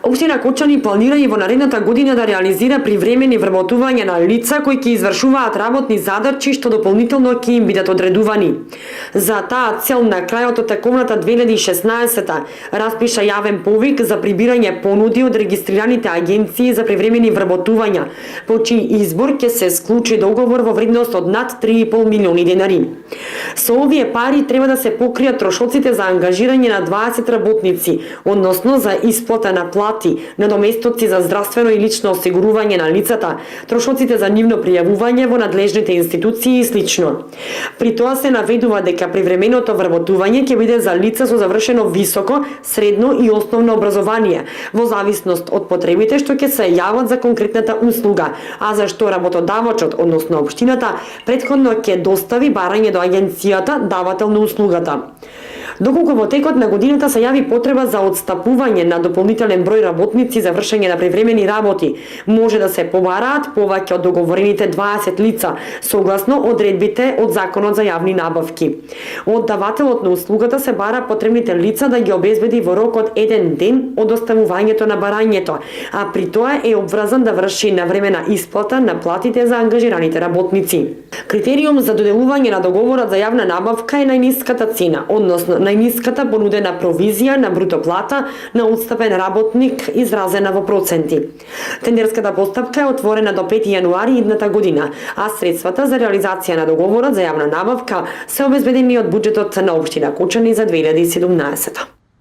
Општина Кочани планира и во наредната година да реализира привремени вработувања на лица кои ќе извршуваат работни задачи што дополнително ќе им бидат одредувани. За таа цел на крајот од тековната 2016 распиша јавен повик за прибирање понуди од регистрираните агенции за привремени вработувања, по чиј избор ќе се склучи договор во вредност од над 3,5 милиони денари. Со овие пари треба да се покријат трошоците за ангажирање на 20 работници, односно за исплата на плати, надоместоци за здравствено и лично осигурување на лицата, трошоците за нивно пријавување во надлежните институции и слично. При тоа се наведува дека привременото вработување ќе биде за лица со завршено високо, средно и основно образование, во зависност од потребите што ќе се јават за конкретната услуга, а за што работодавачот, односно општината, претходно ќе достави барање до агенцијата давател на услугата. Доколку во текот на годината се јави потреба за отстапување на дополнителен број работници за вршење на привремени работи, може да се побараат повеќе од договорените 20 лица, согласно одредбите од Законот за јавни набавки. Од давателот на услугата се бара потребните лица да ги обезбеди во рок од 1 ден од доставувањето на барањето, а при тоа е обврзан да врши навремена исплата на платите за ангажираните работници. Критериум за доделување на договорот за јавна набавка е најниската цена, односно најниската понудена провизија на бруто плата на отстапен работник изразена во проценти. Тендерската постапка е отворена до 5 јануари идната година, а средствата за реализација на договорот за јавна набавка се обезбедени од буџетот на општина Кочани за 2017.